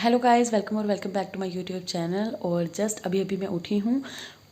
Hello guys, welcome back to my YouTube channel. और just अभी अभी मैं उठी हूँ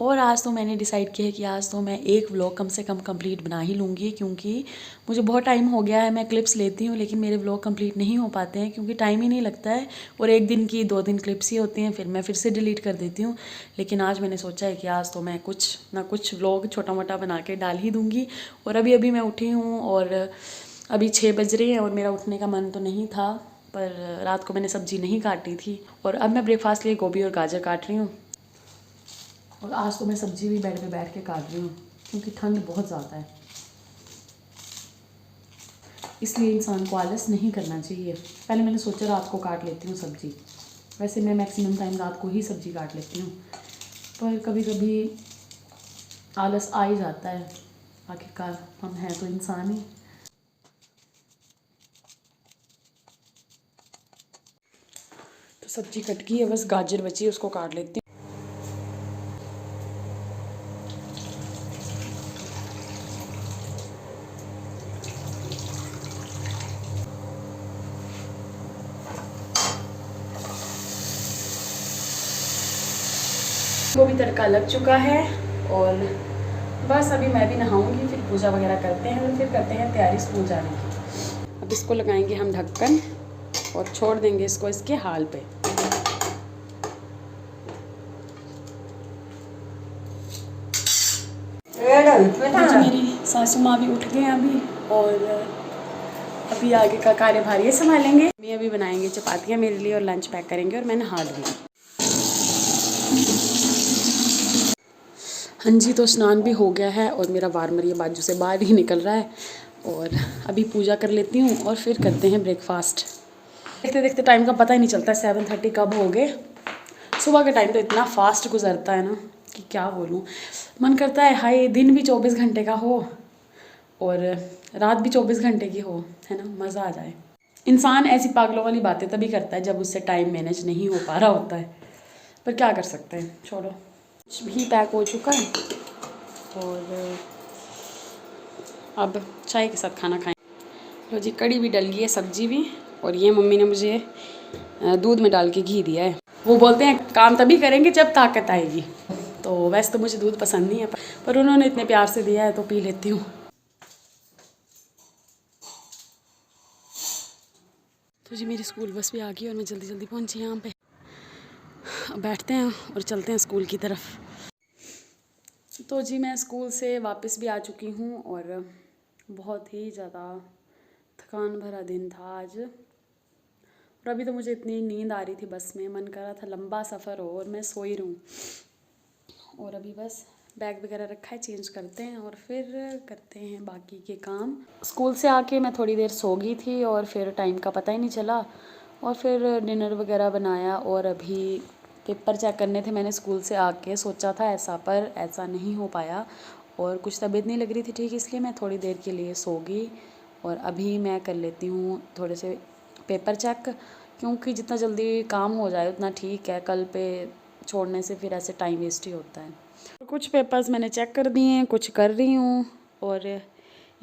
और आज तो मैंने डिसाइड किया है कि आज तो मैं एक व्लॉग कम से कम कंप्लीट बना ही लूँगी, क्योंकि मुझे बहुत टाइम हो गया है। मैं क्लिप्स लेती हूँ लेकिन मेरे व्लॉग कंप्लीट नहीं हो पाते हैं क्योंकि टाइम ही नहीं लगता है। और एक दिन की 2 दिन क्लिप्स ही होती हैं, फिर मैं फिर से डिलीट कर देती हूँ। लेकिन आज मैंने सोचा है कि आज तो मैं कुछ ना कुछ व्लॉग छोटा मोटा बना के डाल ही दूँगी। और अभी अभी मैं उठी हूँ और अभी 6 बज रहे हैं और मेरा उठने का मन तो नहीं था, पर रात को मैंने सब्ज़ी नहीं काटी थी। और अब मैं ब्रेकफास्ट लिए गोभी और गाजर काट रही हूँ। और आज तो मैं सब्ज़ी भी बेड पे बैठ के काट रही हूँ क्योंकि ठंड बहुत ज़्यादा है, इसलिए इंसान को आलस नहीं करना चाहिए। पहले मैंने सोचा रात को काट लेती हूँ सब्ज़ी, वैसे मैं मैक्सिमम टाइम रात को ही सब्ज़ी काट लेती हूँ, पर कभी कभी आलस आ ही जाता है। आखिरकार हम हैं तो इंसान ही। तो सब्ज़ी कट गई है, बस गाजर बची है, उसको काट लेती हूँ। वो भी तड़का लग चुका है और बस अभी मैं भी नहाऊंगी, फिर पूजा वगैरह करते हैं और फिर करते हैं तैयारी स्कूल जाने की। अब इसको लगाएंगे हम ढक्कन और छोड़ देंगे इसको इसके हाल पे। तो मेरी सासू माँ भी उठ गए अभी और अभी आगे का कार्यभार ये संभालेंगे। मैं अभी बनाएंगे चपातियाँ मेरे लिए और लंच पैक करेंगे और मैं नहा लूँगी। हाँ जी, तो स्नान भी हो गया है और मेरा वार्मर ये बाजू से बाहर ही निकल रहा है। और अभी पूजा कर लेती हूँ और फिर करते हैं ब्रेकफास्ट। देखते देखते टाइम का पता ही नहीं चलता, 7:30 कब हो गए। सुबह का टाइम तो इतना फास्ट गुजरता है ना कि क्या बोलूँ। मन करता है हाय दिन भी 24 घंटे का हो और रात भी 24 घंटे की हो, है ना, मज़ा आ जाए। इंसान ऐसी पागलों वाली बातें तभी करता है जब उससे टाइम मैनेज नहीं हो पा रहा होता है, पर क्या कर सकते हैं, छोड़ो। भी पैक हो चुका है और अब चाय के साथ खाना खाएं। लो जी, कड़ी भी डल गई है, सब्जी भी, और ये मम्मी ने मुझे दूध में डाल के घी दिया है। वो बोलते हैं काम तभी करेंगे जब ताकत आएगी, तो वैसे तो मुझे दूध पसंद नहीं है, पर उन्होंने इतने प्यार से दिया है तो पी लेती हूँ। तो जी मेरी स्कूल बस भी आ गई और मैं जल्दी जल्दी पहुँची यहाँ पे। बैठते हैं और चलते हैं स्कूल की तरफ। तो जी मैं स्कूल से वापस भी आ चुकी हूँ और बहुत ही ज़्यादा थकान भरा दिन था आज। और अभी तो मुझे इतनी नींद आ रही थी बस में, मन कर रहा था लंबा सफ़र हो और मैं सोई रहूँ। और अभी बस बैग वगैरह रखा है, चेंज करते हैं और फिर करते हैं बाकी के काम। स्कूल से आके मैं थोड़ी देर सो गई थी और फिर टाइम का पता ही नहीं चला और फिर डिनर वगैरह बनाया। और अभी पेपर चेक करने थे मैंने स्कूल से आके, सोचा था ऐसा, पर ऐसा नहीं हो पाया और कुछ तबीयत नहीं लग रही थी ठीक, इसलिए मैं थोड़ी देर के लिए सो गई। और अभी मैं कर लेती हूँ थोड़े से पेपर चेक, क्योंकि जितना जल्दी काम हो जाए उतना ठीक है। कल पे छोड़ने से फिर ऐसे टाइम वेस्ट ही होता है। कुछ पेपर्स मैंने चेक कर दिए हैं, कुछ कर रही हूँ, और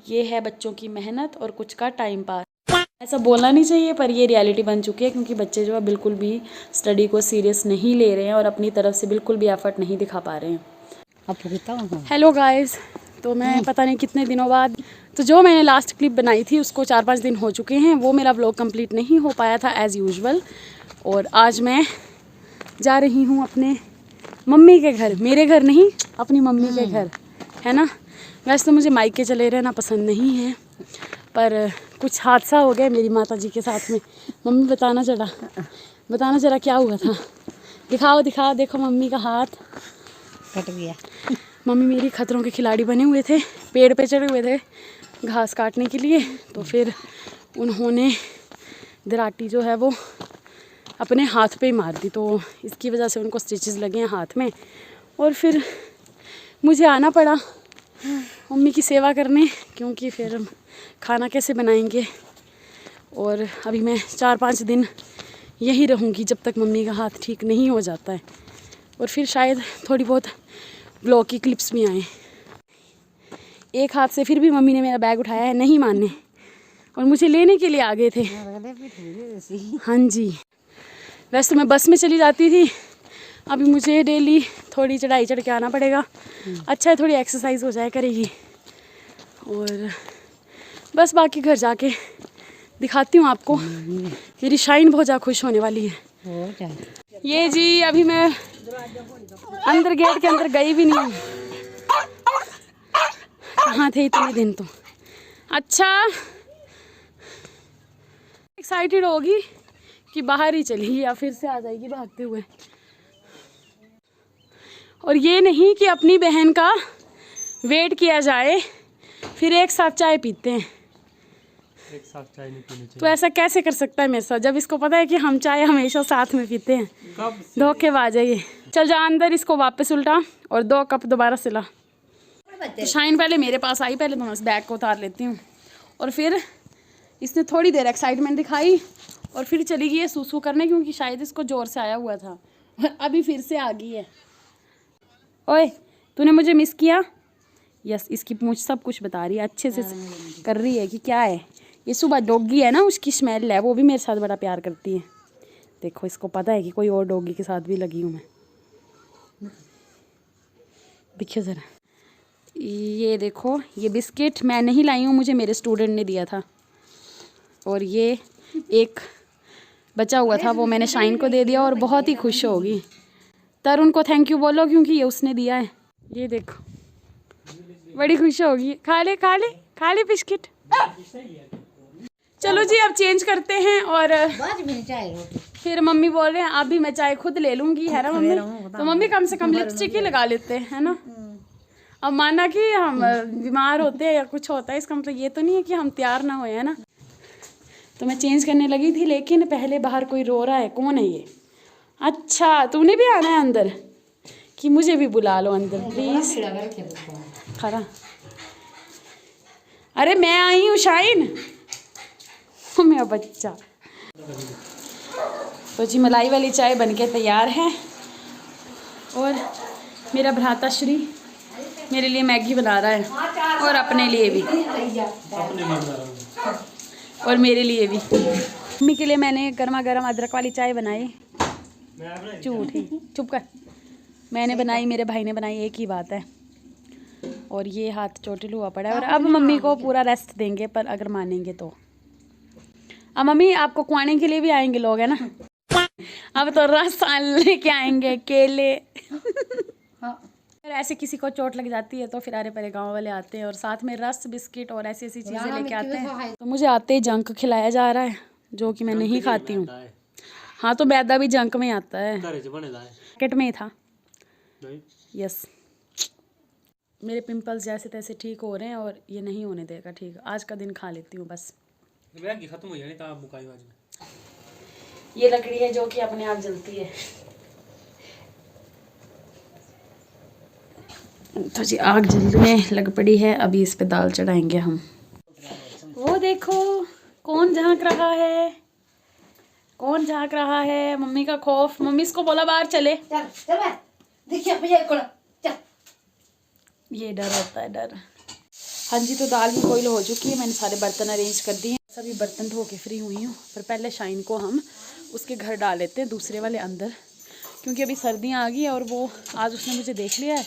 ये है बच्चों की मेहनत और कुछ का टाइम पास। ऐसा बोलना नहीं चाहिए पर ये रियलिटी बन चुकी है, क्योंकि बच्चे जो है बिल्कुल भी स्टडी को सीरियस नहीं ले रहे हैं और अपनी तरफ से बिल्कुल भी एफर्ट नहीं दिखा पा रहे हैं। हेलो गाइस, तो मैं पता नहीं कितने दिनों बाद, तो जो मैंने लास्ट क्लिप बनाई थी उसको 4-5 दिन हो चुके हैं, वो मेरा व्लॉग कंप्लीट नहीं हो पाया था एज़ यूजुअल। और आज मैं जा रही हूँ अपने मम्मी के घर, मेरे घर नहीं, अपनी मम्मी के घर, है ना। वैसे तो मुझे मायके चले रहना पसंद नहीं है, पर कुछ हादसा हो गया मेरी माता जी के साथ में। मम्मी बताना चला क्या हुआ था। दिखाओ, देखो मम्मी का हाथ कट गया। मम्मी मेरी खतरों के खिलाड़ी बने हुए थे, पेड़ पे चढ़े हुए थे घास काटने के लिए, तो फिर उन्होंने दराटी जो है वो अपने हाथ पे ही मार दी, तो इसकी वजह से उनको स्टिचेस लगे हैं हाथ में। और फिर मुझे आना पड़ा मम्मी की सेवा करने, क्योंकि फिर खाना कैसे बनाएंगे। और अभी मैं 4-5 दिन यही रहूँगी जब तक मम्मी का हाथ ठीक नहीं हो जाता है, और फिर शायद थोड़ी बहुत ब्लॉग की क्लिप्स भी आएँ। एक हाथ से फिर भी मम्मी ने मेरा बैग उठाया है, नहीं मानने, और मुझे लेने के लिए आ गए थे। हाँ जी, वैसे तो मैं बस में चली जाती थी, अभी मुझे डेली थोड़ी चढ़ाई चढ़ के आना पड़ेगा। अच्छा है, थोड़ी एक्सरसाइज हो जाए करेगी। और बस बाकी घर जाके दिखाती हूँ आपको। मेरी शाइन बहुत ज़्यादा खुश होने वाली है। ये जी अभी मैं अंदर गेट के अंदर गई भी नहीं हूँ। कहाँ थे इतने दिन तो। अच्छा एक्साइटेड होगी कि बाहर ही चली या फिर से आ जाएगी भागते हुए। और ये नहीं कि अपनी बहन का वेट किया जाए फिर एक साथ चाय पीते हैं। एक साथ चाय नहीं पीनी चाहिए। तो ऐसा कैसे कर सकता है मेरे साथ, जब इसको पता है कि हम चाय हमेशा साथ में पीते हैं। धोखेबाज है ये। चल जा अंदर, इसको वापस उल्टा और 2 कप दोबारा से ला। तो शाइन पहले मेरे पास आई, पहले मैं उस बैग को उतार लेती हूँ। और फिर इसने थोड़ी देर एक्साइटमेंट दिखाई और फिर चली गई है सूसू करने, क्योंकि शायद इसको ज़ोर से आया हुआ था और अभी फिर से आ गई है। ओए तूने मुझे मिस किया? यस, इसकी पूंछ सब कुछ बता रही है, अच्छे से कर रही है कि क्या है। ये सुबह डॉगी है ना, उसकी स्मेल है, वो भी मेरे साथ बड़ा प्यार करती है। देखो इसको पता है कि कोई और डॉगी के साथ भी लगी हूँ मैं। देखिए ज़रा, ये देखो, ये बिस्किट मैं नहीं लाई हूँ, मुझे मेरे स्टूडेंट ने दिया था। और ये एक बचा हुआ था, वो मैंने शाइन को दे दिया और बहुत ही खुश होगी। तरुण को थैंक यू बोलो क्योंकि ये उसने दिया है। ये देखो बड़ी खुश होगी। खा ले खा ले खा ले बिस्किट। चलो जी अब चेंज करते हैं और फिर मम्मी बोल रहे हैं अभी मैं चाय खुद ले लूंगी, है ना मम्मी? तो मम्मी कम से कम लिपस्टिक ही लगा लेते हैं, है ना? अब माना कि हम बीमार होते हैं या कुछ होता है, इसका मतलब ये तो नहीं है कि हम तैयार ना होए, है ना? तो मैं चेंज करने लगी थी, लेकिन पहले बाहर कोई रो रहा है। कौन है ये? अच्छा तूने भी आना है अंदर? कि मुझे भी बुला लो अंदर प्लीज। खरा, अरे मैं आई हूँ शाइन, मेरा बच्चा। तो जी मलाई वाली चाय बनके तैयार है और मेरा भ्राता श्री मेरे लिए मैगी बना रहा है और अपने लिए भी और मेरे लिए भी। मम्मी के लिए मैंने गर्मा गर्म अदरक वाली चाय बनाई। झूठ ही, चुप कर। मैंने बनाई, मेरे भाई ने बनाई, एक ही बात है। और ये हाथ चोटिल हुआ पड़ा है और अब मम्मी को पूरा रेस्ट देंगे, पर अगर मानेंगे तो। अब मम्मी आपको खुआने के लिए भी आएंगे लोग, है ना? अब तो रस लेके आएंगे, केले। ऐसे किसी को चोट लग जाती है तो फिर आरे परे गांव वाले आते हैं और साथ में रस, बिस्किट और ऐसी ऐसी चीज़ें लेके आते हैं। तो मुझे आते ही जंक खिलाया जा रहा है, जो कि मैं नहीं खाती हूँ। हाँ तो मैदा भी जंक में आता है, पैकेट में ही था। यस, मेरे पिंपल्स जैसे तैसे ठीक हो रहे हैं और ये नहीं होने देगा ठीक। आज का दिन खा लेती हूँ बस। खत्म हो जाए। ये लकड़ी है जो कि अपने आप जलती है। तो जी आग जलने लग पड़ी है, अभी इस पे दाल चढ़ाएंगे हम। वो देखो कौन झांक रहा है, कौन झांक रहा है? मम्मी का खौफ। मम्मी इसको बोला बाहर चले। ये डर होता है, डर। हाँ जी, तो दाल भी बॉईल हो चुकी है, मैंने सारे बर्तन अरेंज कर दिए। सभी बर्तन धो के फ्री हुई हूँ, पर पहले शाइन को हम उसके घर डाल लेते हैं, दूसरे वाले अंदर, क्योंकि अभी सर्दियाँ आ गई है और वो आज उसने मुझे देख लिया है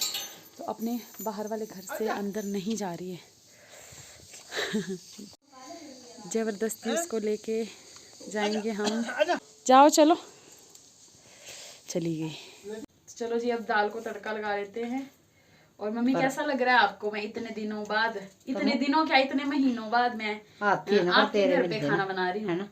तो अपने बाहर वाले घर से अंदर नहीं जा रही है। ज़बरदस्ती उसको लेके जाएंगे हम। जाओ चलो, चली गई। चलो जी अब दाल को तड़का लगा लेते हैं। और मम्मी कैसा लग रहा है आपको? मैं इतने दिनों बाद, इतने दिनों क्या इतने महीनों बाद मैं आपके घर पे खाना बना रही हूँ।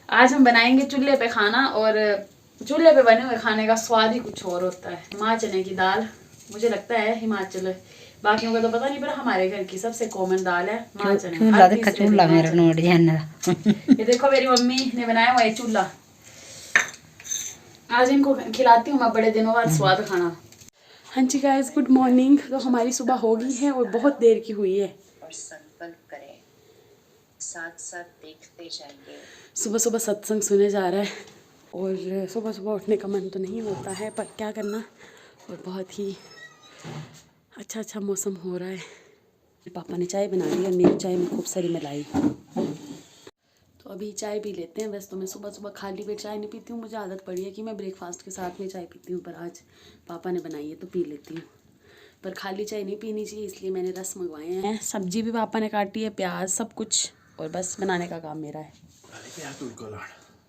आज हम बनाएंगे चूल्हे पे खाना, और चूल्हे पे बने हुए खाने का स्वाद ही कुछ और होता है। माँ चने की दाल, मुझे लगता है हिमाचल, बाकियों का तो पता नहीं, पर हमारे घर की सबसे कॉमन दाल है माँ चने। ये देखो मेरी मम्मी ने बनाया हुआ है चूल्हा, आज इनको खिलाती हूँ मैं बड़े दिनों बाद स्वाद खाना। हाँ जी गाइस, गुड मॉर्निंग। तो हमारी सुबह हो गई है और बहुत देर की हुई है। और संकल्प करें, साथ साथ देखते जाएंगे। सुबह सुबह सत्संग सुने जा रहा है और सुबह सुबह उठने का मन तो नहीं होता है, पर क्या करना। और बहुत ही अच्छा मौसम हो रहा है। पापा ने चाय बना दी और मेरी चाय में खूब सारी मलाई। तो तो अभी चाय पी लेते हैं। वैसे तो मैं सुबह सुबह खाली पेट चाय नहीं पीती हूँ, मुझे आदत पड़ी है कि मैं ब्रेकफास्ट के साथ में चाय पीती हूँ, पर आज पापा ने बनाई है तो पी लेती हूँ। पर खाली चाय नहीं पीनी चाहिए, इसलिए मैंने रस मंगवाए हैं। सब्जी भी पापा ने काटी है, प्याज सब कुछ, और बस बनाने का काम मेरा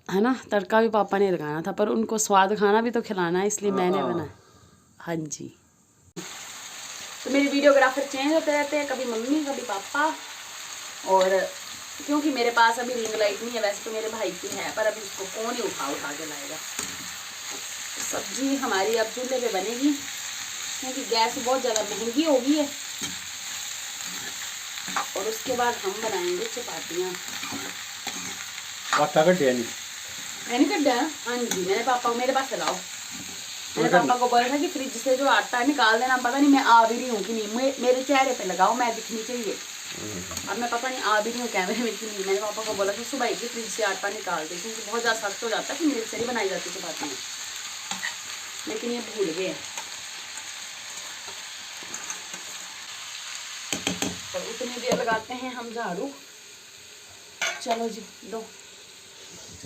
है ना। तड़का भी पापा ने लगाना था, पर उनको स्वाद खाना भी तो खिलाना है, इसलिए मैंने बनाया। हाँ जी। तो मेरे वीडियोग्राफर चेंज होते रहते हैं, कभी मम्मी कभी पापा। और क्योंकि मेरे पास अभी रिंग लाइट नहीं है, वैसे तो मेरे भाई की है, पर अभी उसको कौन ही उठा के लाएगा। सब्जी हमारी अब चूल्हे पे बनेगी, क्योंकि गैस बहुत ज़्यादा महंगी हो गई है। और उसके बाद हम बनाएंगे चपातियाँ। आटा कट नहीं मैंने कटा है, हाँ जी, मेरे पापा मेरे पास लाओ। मैंने पापा को बोला था कि फ्रिज से जो आटा है निकाल देना। पता नहीं मैं आ भी रही हूँ कि नहीं, मेरे चेहरे पे लगाओ, मैं दिखनी चाहिए। अब मैं पता नहीं आ भी रही हूँ कैमरे में कि नहीं। मैंने पापा को बोला कि सुबह ही फ्रिज से आटा निकाल दे, क्योंकि बहुत ज़्यादा सख्त हो जाता है, कि मेरे से नहीं बनाई जाती चपाती में। लेकिन ये भूल गए। तो उतनी देर लगाते हैं हम झाड़ू। चलो जी, दो